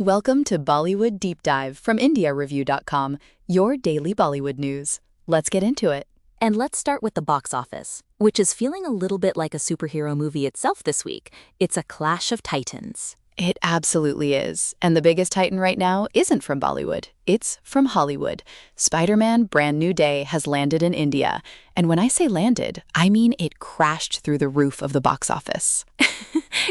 Welcome to Bollywood Deep Dive from IndiaReview.com, your daily Bollywood news. Let's get into it. And let's start with the box office, which is feeling a little bit like a superhero movie itself this week. It's a clash of titans. It absolutely is. And the biggest titan right now isn't from Bollywood. It's from Hollywood. Spider-Man Brand New Day has landed in India. And when I say landed, I mean it crashed through the roof of the box office.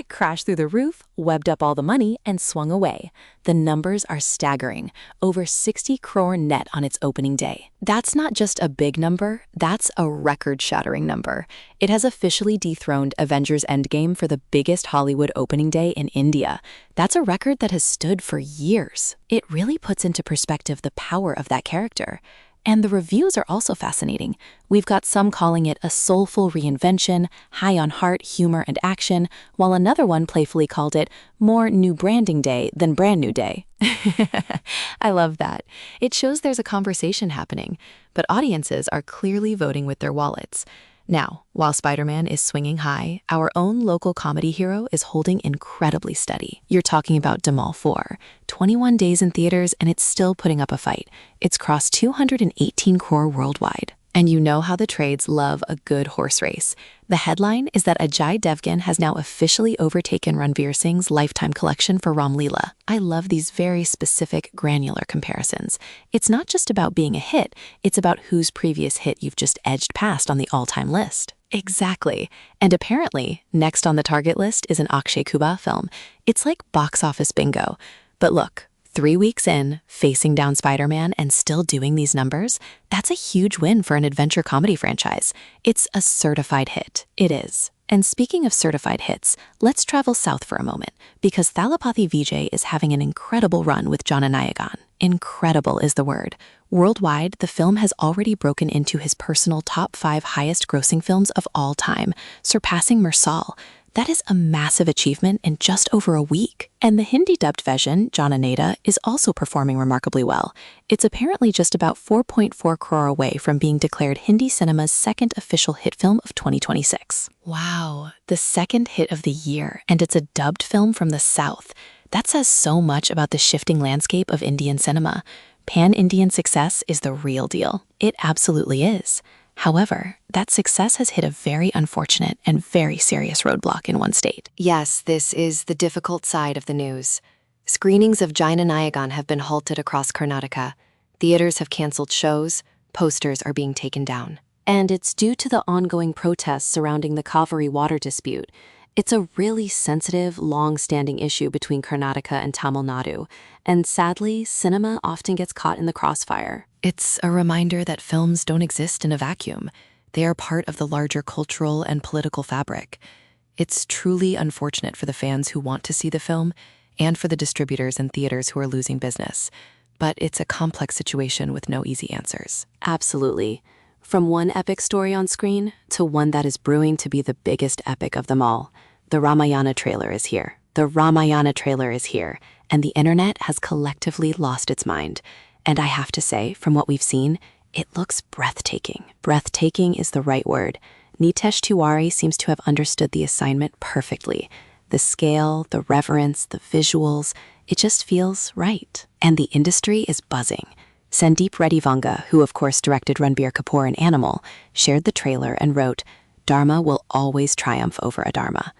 Crashed through the roof, webbed up all the money, and swung away. The numbers are staggering. Over 60 crore net on its opening day. That's not just a big number, that's a record-shattering number. It has officially dethroned Avengers Endgame for the biggest Hollywood opening day in India. That's a record that has stood for years. It really puts into perspective the power of that character. And the reviews are also fascinating. We've got some calling it a soulful reinvention, high on heart, humor, and action, while another one playfully called it more new branding day than brand new day. I love that. It shows there's a conversation happening, but audiences are clearly voting with their wallets. Now, while Spider-Man is swinging high, our own local comedy hero is holding incredibly steady. You're talking about Dhamal 4, 21 days in theaters, and it's still putting up a fight. It's crossed 218 crore worldwide. And you know how the trades love a good horse race. The headline is that Ajay Devgn has now officially overtaken Ranveer Singh's lifetime collection for Ram Leela. I love these very specific, granular comparisons. It's not just about being a hit, it's about whose previous hit you've just edged past on the all-time list. Exactly. And apparently, next on the target list is an Akshay Kumar film. It's like box office bingo. But look, 3 weeks in, facing down Spider-Man and still doing these numbers, that's a huge win for an adventure comedy franchise. It's a certified hit. It is. And speaking of certified hits, let's travel south for a moment, because Thalapathy Vijay is having an incredible run with Jananayagan. Incredible is the word. Worldwide, the film has already broken into his personal top 5 highest-grossing films of all time, surpassing Mersal. That is a massive achievement in just over a week. And the Hindi-dubbed version, Jananada, is also performing remarkably well. It's apparently just about 4.4 crore away from being declared Hindi cinema's second official hit film of 2026. Wow, the second hit of the year, and it's a dubbed film from the South. That says so much about the shifting landscape of Indian cinema. Pan-Indian success is the real deal. It absolutely is. However, that success has hit a very unfortunate and very serious roadblock in one state. Yes, this is the difficult side of the news. Screenings of Jananayagan have been halted across Karnataka. Theaters have canceled shows. Posters are being taken down. And it's due to the ongoing protests surrounding the Kaveri water dispute. It's a really sensitive, long-standing issue between Karnataka and Tamil Nadu, and sadly, cinema often gets caught in the crossfire. It's a reminder that films don't exist in a vacuum. They are part of the larger cultural and political fabric. It's truly unfortunate for the fans who want to see the film and for the distributors and theaters who are losing business. But it's a complex situation with no easy answers. Absolutely. From one epic story on screen to one that is brewing to be the biggest epic of them all. The Ramayana trailer is here. The Ramayana trailer is here, and the internet has collectively lost its mind. And I have to say, from what we've seen, it looks breathtaking. Breathtaking is the right word. Nitesh Tiwari seems to have understood the assignment perfectly. The scale, the reverence, the visuals, it just feels right. And the industry is buzzing. Sandeep Reddy Vanga, who of course directed Ranbir Kapoor in Animal, shared the trailer and wrote, "Dharma will always triumph over adharma."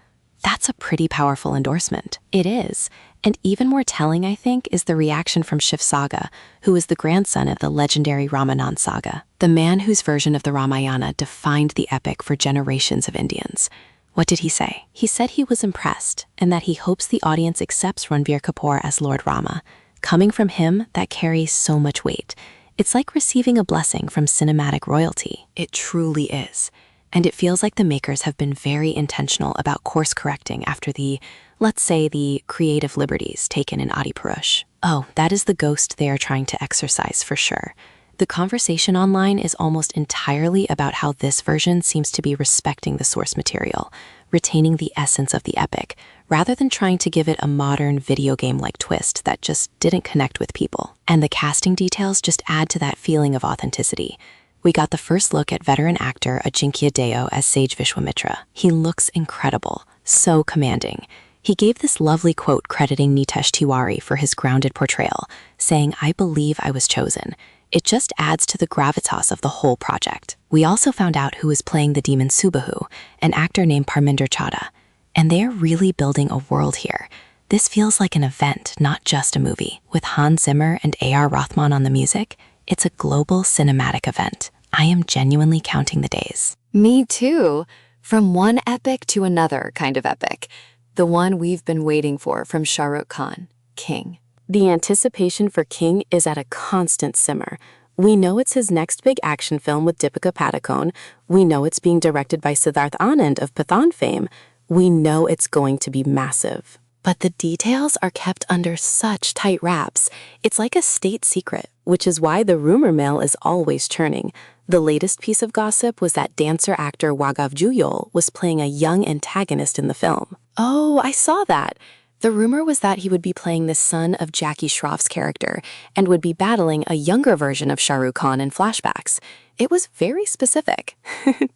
That's a pretty powerful endorsement. It is. And even more telling, I think, is the reaction from Shiv Saga, who is the grandson of the legendary Ramanand Saga, the man whose version of the Ramayana defined the epic for generations of Indians. What did he say? He said he was impressed and that he hopes the audience accepts Ranbir Kapoor as Lord Rama. Coming from him, that carries so much weight. It's like receiving a blessing from cinematic royalty. It truly is. And it feels like the makers have been very intentional about course correcting after the, let's say, the creative liberties taken in Adipurush. Oh, that is the ghost they are trying to exorcise for sure. The conversation online is almost entirely about how this version seems to be respecting the source material, retaining the essence of the epic, rather than trying to give it a modern video game-like twist that just didn't connect with people. And the casting details just add to that feeling of authenticity. We got the first look at veteran actor Ajinkya Deo as Sage Vishwamitra. He looks incredible, so commanding. He gave this lovely quote crediting Nitesh Tiwari for his grounded portrayal, saying, "I believe I was chosen." It just adds to the gravitas of the whole project. We also found out who is playing the demon Subahu, an actor named Parminder Chadha, and they're really building a world here. This feels like an event, not just a movie. With Hans Zimmer and A.R. Rothman on the music, it's a global cinematic event. I am genuinely counting the days. Me too. From one epic to another kind of epic. The one we've been waiting for from Shah Rukh Khan, King. The anticipation for King is at a constant simmer. We know it's his next big action film with Deepika Padukone. We know it's being directed by Siddharth Anand of Pathan fame. We know it's going to be massive. But the details are kept under such tight wraps. It's like a state secret, which is why the rumor mill is always churning. The latest piece of gossip was that dancer-actor Wagav Juyol was playing a young antagonist in the film. Oh, I saw that. The rumor was that he would be playing the son of Jackie Shroff's character and would be battling a younger version of Shah Rukh Khan in flashbacks. It was very specific.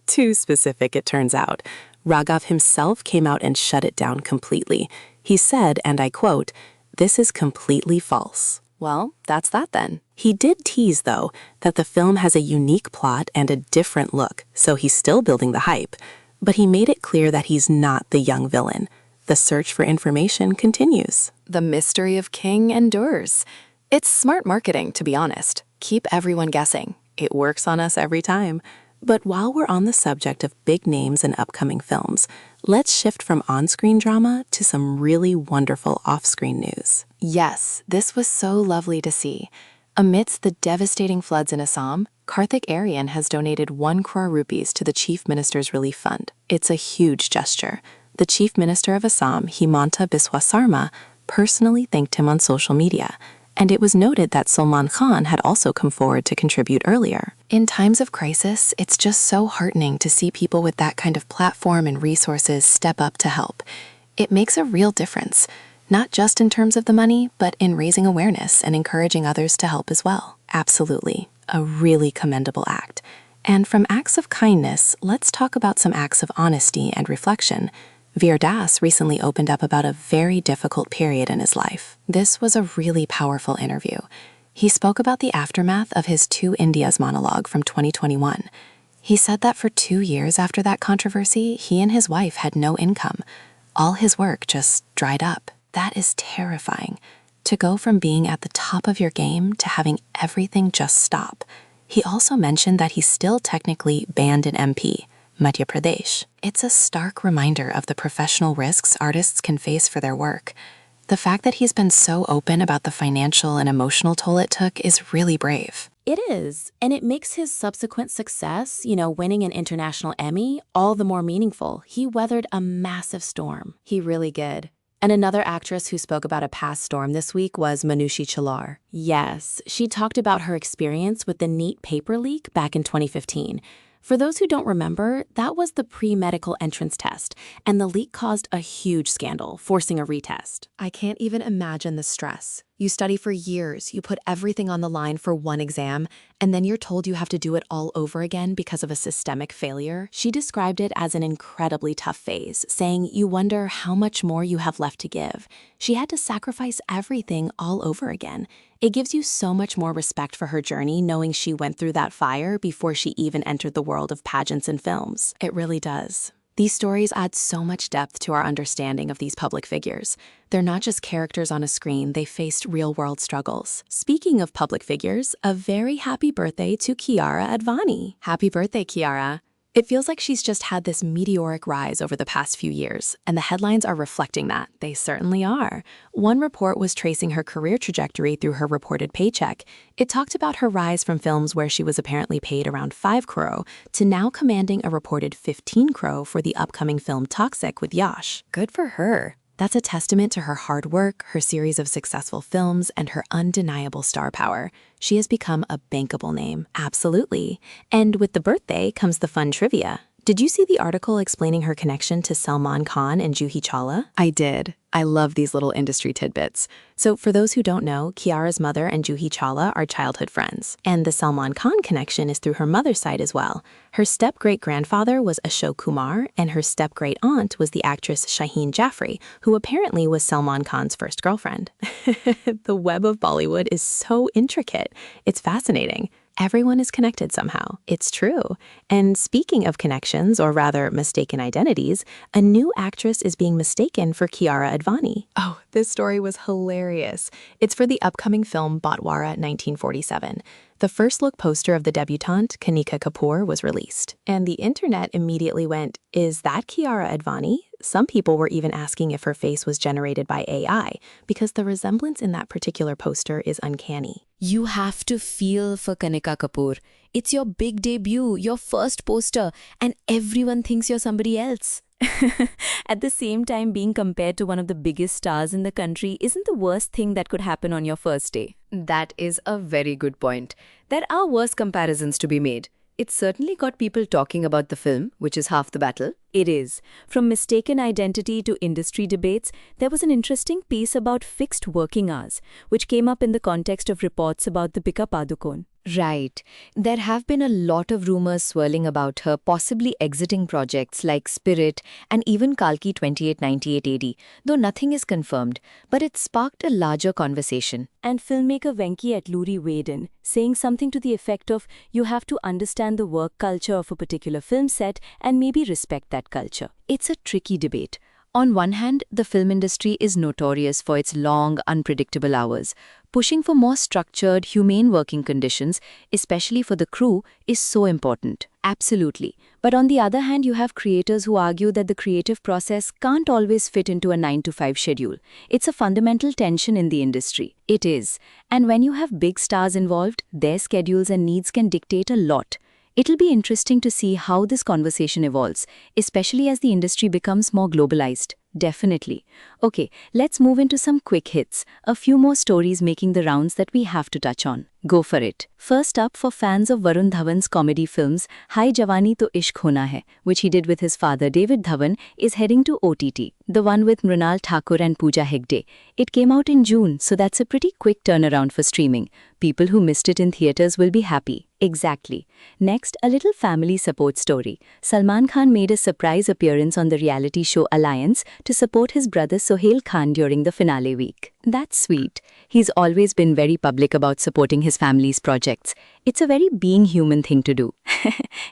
Too specific, it turns out. Raghav himself came out and shut it down completely. He said, and I quote, "This is completely false." Well, that's that then. He did tease, though, that the film has a unique plot and a different look, so he's still building the hype. But he made it clear that he's not the young villain. The search for information continues. The mystery of King endures. It's smart marketing, to be honest. Keep everyone guessing. It works on us every time. But while we're on the subject of big names and upcoming films, let's shift from on-screen drama to some really wonderful off-screen news. Yes, this was so lovely to see. Amidst the devastating floods in Assam, Karthik Aryan has donated 1 crore rupees to the Chief Minister's Relief Fund. It's a huge gesture. The Chief Minister of Assam, Himanta Biswa Sarma, personally thanked him on social media, and it was noted that Salman Khan had also come forward to contribute earlier. In times of crisis, it's just so heartening to see people with that kind of platform and resources step up to help. It makes a real difference, not just in terms of the money, but in raising awareness and encouraging others to help as well. Absolutely, a really commendable act. And from acts of kindness, let's talk about some acts of honesty and reflection. Veer Das recently opened up about a very difficult period in his life. This was a really powerful interview. He spoke about the aftermath of his Two Indias monologue from 2021. He said that for 2 years after that controversy, he and his wife had no income. All his work just dried up. That is terrifying. To go from being at the top of your game to having everything just stop. He also mentioned that he's still technically banned in MP, Madhya Pradesh. It's a stark reminder of the professional risks artists can face for their work. The fact that he's been so open about the financial and emotional toll it took is really brave. It is, and it makes his subsequent success, winning an international Emmy, all the more meaningful. He weathered a massive storm. He really did. And another actress who spoke about a past storm this week was Manushi Chalar. Yes, she talked about her experience with the NEET paper leak back in 2015. For those who don't remember, that was the pre-medical entrance test, and the leak caused a huge scandal, forcing a retest. I can't even imagine the stress. You study for years, you put everything on the line for one exam, and then you're told you have to do it all over again because of a systemic failure. She described it as an incredibly tough phase, saying you wonder how much more you have left to give. She had to sacrifice everything all over again. It gives you so much more respect for her journey knowing she went through that fire before she even entered the world of pageants and films. It really does. These stories add so much depth to our understanding of these public figures. They're not just characters on a screen, they faced real-world struggles. Speaking of public figures, a very happy birthday to Kiara Advani. Happy birthday, Kiara. It feels like she's just had this meteoric rise over the past few years, and the headlines are reflecting that. They certainly are. One report was tracing her career trajectory through her reported paycheck. It talked about her rise from films where she was apparently paid around 5 crore to now commanding a reported 15 crore for the upcoming film Toxic with Yash. Good for her. That's a testament to her hard work, her series of successful films, and her undeniable star power. She has become a bankable name. Absolutely. And with the birthday comes the fun trivia. Did you see the article explaining her connection to Salman Khan and Juhi Chawla? I did. I love these little industry tidbits. So for those who don't know, Kiara's mother and Juhi Chawla are childhood friends. And the Salman Khan connection is through her mother's side as well. Her step-great-grandfather was Ashok Kumar, and her step-great-aunt was the actress Shaheen Jaffrey, who apparently was Salman Khan's first girlfriend. The web of Bollywood is so intricate. It's fascinating. Everyone is connected somehow. It's true. And speaking of connections, or rather mistaken identities, a new actress is being mistaken for Kiara Advani. Oh, this story was hilarious. It's for the upcoming film Batwara 1947. The first look poster of the debutante, Kanika Kapoor, was released. And the internet immediately went, is that Kiara Advani? Some people were even asking if her face was generated by AI, because the resemblance in that particular poster is uncanny. You have to feel for Kanika Kapoor. It's your big debut, your first poster, and everyone thinks you're somebody else. At the same time, being compared to one of the biggest stars in the country isn't the worst thing that could happen on your first day. That is a very good point. There are worse comparisons to be made. It certainly got people talking about the film, which is half the battle. It is. From mistaken identity to industry debates, there was an interesting piece about fixed working hours, which came up in the context of reports about Deepika Padukone. Right. There have been a lot of rumors swirling about her possibly exiting projects like Spirit and even Kalki 2898 AD, though nothing is confirmed, but it sparked a larger conversation. And filmmaker Venki Atluri weighed in, saying something to the effect of, you have to understand the work culture of a particular film set and maybe respect that culture. It's a tricky debate. On one hand, the film industry is notorious for its long, unpredictable hours. Pushing for more structured, humane working conditions, especially for the crew, is so important. Absolutely. But on the other hand, you have creators who argue that the creative process can't always fit into a 9-to-5 schedule. It's a fundamental tension in the industry. It is. And when you have big stars involved, their schedules and needs can dictate a lot. It'll be interesting to see how this conversation evolves, especially as the industry becomes more globalized. Definitely. Okay, let's move into some quick hits. A few more stories making the rounds that we have to touch on. Go for it. First up, for fans of Varun Dhawan's comedy films, Hai Jawani To Ishq Hona Hai, which he did with his father David Dhawan, is heading to OTT. The one with Mrunal Thakur and Pooja Hegde. It came out in June, so that's a pretty quick turnaround for streaming. People who missed it in theaters will be happy. Exactly. Next, a little family support story. Salman Khan made a surprise appearance on the reality show Alliance to support his brother Sohail Khan during the finale week. That's sweet. He's always been very public about supporting his family's projects. It's a very being human thing to do.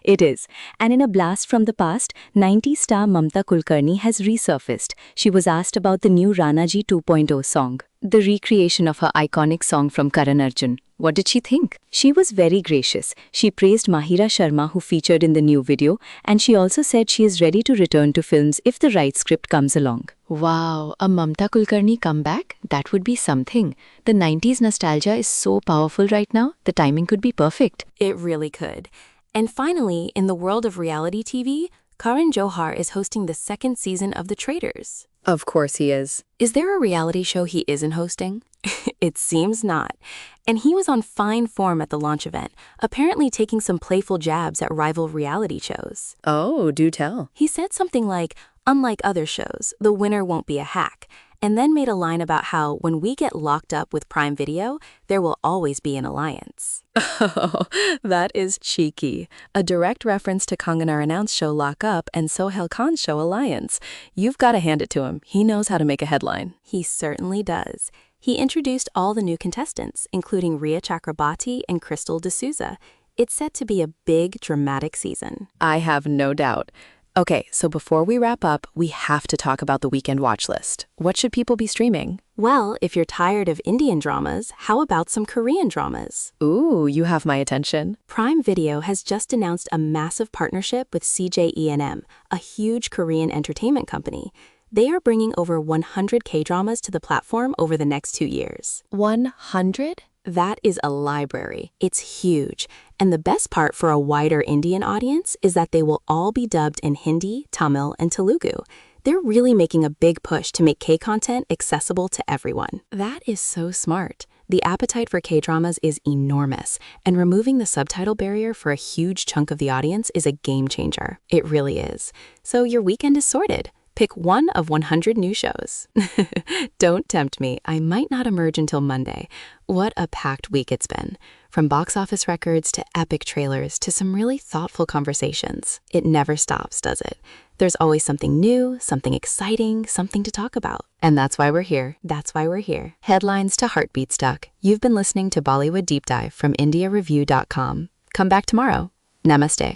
It is. And in a blast from the past, 90s star Mamta Kulkarni has resurfaced. She was asked about the new Ranaji 2.0 song, the recreation of her iconic song from Karan Arjun. What did she think? She was very gracious. She praised Mahira Sharma, who featured in the new video, and she also said she is ready to return to films if the right script comes along. Wow, a Mamta Kulkarni comeback? That would be something. The 90s nostalgia is so powerful right now, the timing could be perfect. It really could. And finally, in the world of reality TV, Karan Johar is hosting the second season of The Traitors. Of course he is. Is there a reality show he isn't hosting? It seems not. And he was on fine form at the launch event, apparently taking some playful jabs at rival reality shows. Oh, do tell. He said something like, unlike other shows, the winner won't be a hack, and then made a line about how when we get locked up with Prime Video, there will always be an alliance. Oh, that is cheeky. A direct reference to Kangana Ranaut's show Lock Up and Sohail Khan's show Alliance. You've got to hand it to him. He knows how to make a headline. He certainly does. He introduced all the new contestants, including Rhea Chakrabarti and Crystal D'Souza. It's set to be a big, dramatic season. I have no doubt. Okay, so before we wrap up, we have to talk about the weekend watch list. What should people be streaming? Well, if you're tired of Indian dramas, how about some Korean dramas? Ooh, you have my attention. Prime Video has just announced a massive partnership with CJ a huge Korean entertainment company. They are bringing over 100 K-dramas to the platform over the next 2 years. 100? That is a library. It's huge. And the best part for a wider Indian audience is that they will all be dubbed in Hindi, Tamil, and Telugu. They're really making a big push to make K-content accessible to everyone. That is so smart. The appetite for K-dramas is enormous, and removing the subtitle barrier for a huge chunk of the audience is a game changer. It really is. So your weekend is sorted. Pick one of 100 new shows. Don't tempt me. I might not emerge until Monday. What a packed week it's been. From box office records to epic trailers to some really thoughtful conversations. It never stops, does it? There's always something new, something exciting, something to talk about. And that's why we're here. That's why we're here. Headlines to heartbeat stuck. You've been listening to Bollywood Deep Dive from IndiaReview.com. Come back tomorrow. Namaste.